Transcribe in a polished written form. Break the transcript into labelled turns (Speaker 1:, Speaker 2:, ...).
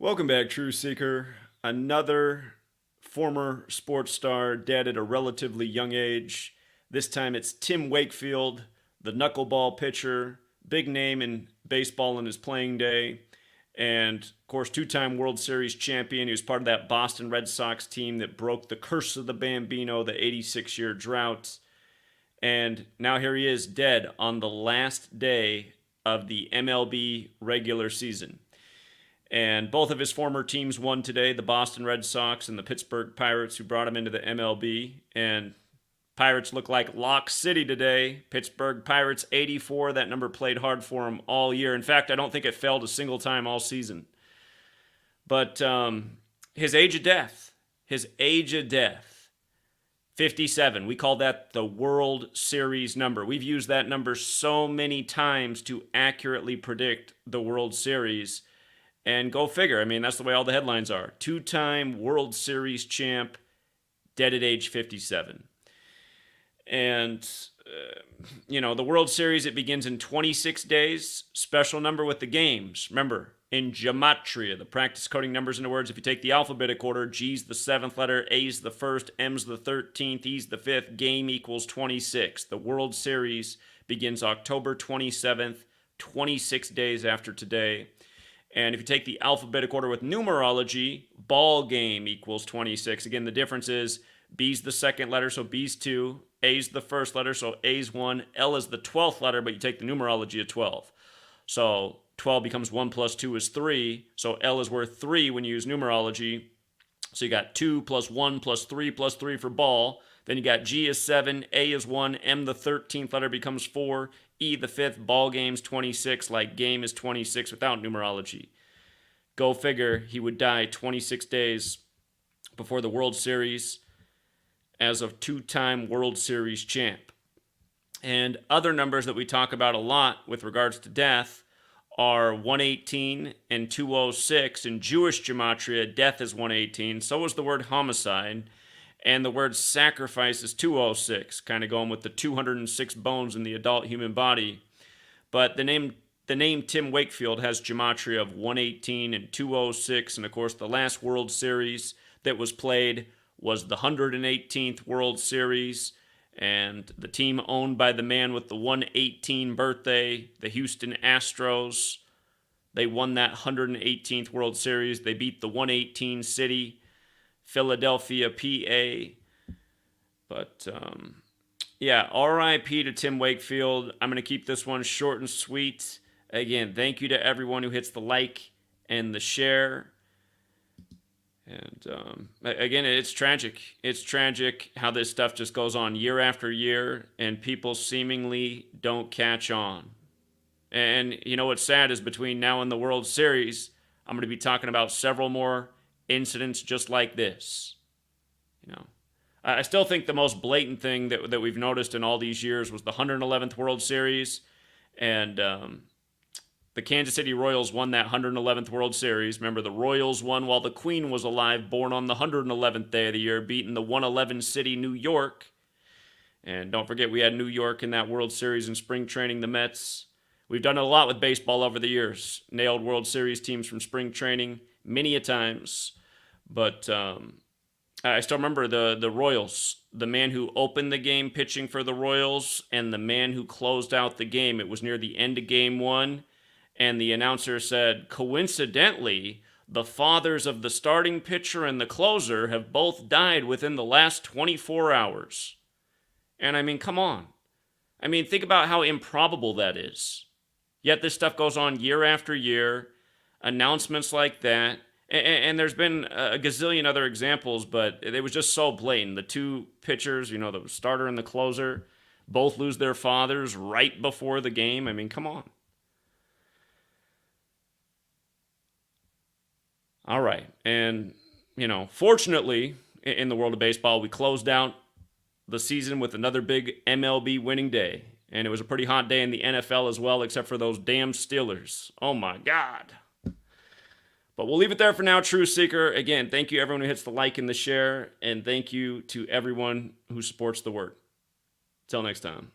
Speaker 1: Welcome back, True Seeker. Another former sports star dead at a relatively young age. This time it's Tim Wakefield, the knuckleball pitcher, big name in baseball in his playing day, and of course, two-time World Series champion. He was part of that Boston Red Sox team that broke the curse of the Bambino, the 86-year drought. And now here he is, dead on the last day of the MLB regular season. And both of his former teams won today, the Boston Red Sox and the Pittsburgh Pirates, who brought him into the MLB. And Pirates look like Lock City today. Pittsburgh Pirates 84. That number played hard for him all year. In fact, I don't think it failed a single time all season. But his age of death, 57. We call that the World Series number. We've used that number so many times to accurately predict the World Series. And go figure. I mean, that's the way all the headlines are. Two-time World Series champ, dead at age 57. And, the World Series, it begins in 26 days. Special number with the games. Remember, in Gematria, the practice coding numbers into words, if you take the alphabetic order, G's the 7th letter, A's the 1st, M's the 13th, E's the 5th, game equals 26. The World Series begins October 27th, 26 days after today. And if you take the alphabetic order with numerology, ball game equals 26. Again, the difference is B's the second letter, so B's 2. A's the first letter, so A's 1. L is the 12th letter, but you take the numerology of 12. So 12 becomes 1 plus 2 is 3. So L is worth 3 when you use numerology. So you got 2 plus 1 plus 3 for ball. Then you got G is 7, A is 1, M the 13th letter becomes 4, E the 5th, ball game's 26, like game is 26 without numerology. Go figure, he would die 26 days before the World Series as a two-time World Series champ. And other numbers that we talk about a lot with regards to death are 118 and 206. In Jewish gematria, death is 118. So is the word homicide. And the word sacrifice is 206, kind of going with the 206 bones in the adult human body. But the name Tim Wakefield has gematria of 118 and 206. And of course, the last World Series that was played was the 118th World Series. And the team owned by the man with the 118 birthday, the Houston Astros, they won that 118th World Series. They beat the 118 city, Philadelphia, PA. But, RIP to Tim Wakefield. I'm going to keep this one short and sweet. Again, thank you to everyone who hits the like and the share. And, again, it's tragic. It's tragic how this stuff just goes on year after year, and people seemingly don't catch on. And, what's sad is between now and the World Series, I'm going to be talking about several more incidents just like this. I still think the most blatant thing that we've noticed in all these years was the 111th World Series, and the Kansas City Royals won that 111th World Series. Remember, the Royals won while the Queen was alive, born on the 111th day of the year, beating the 111 city New York. And don't forget, we had New York in that World Series in spring training, the Mets. We've done it a lot with baseball over the years. Nailed World Series teams from spring training many a times. But I still remember the Royals, the man who opened the game pitching for the Royals and the man who closed out the game. It was near the end of game one, and the announcer said, coincidentally, the fathers of the starting pitcher and the closer have both died within the last 24 hours. And I mean, come on. I mean, think about how improbable that is. Yet this stuff goes on year after year, announcements like that. And there's been a gazillion other examples, but it was just so blatant. The two pitchers, the starter and the closer, both lose their fathers right before the game. I mean, come on. All right. And, fortunately, in the world of baseball, we closed out the season with another big MLB winning day. And it was a pretty hot day in the NFL as well, except for those damn Steelers. Oh, my God. But we'll leave it there for now, True Seeker. Again, thank you everyone who hits the like and the share, and thank you to everyone who supports the word. Till next time.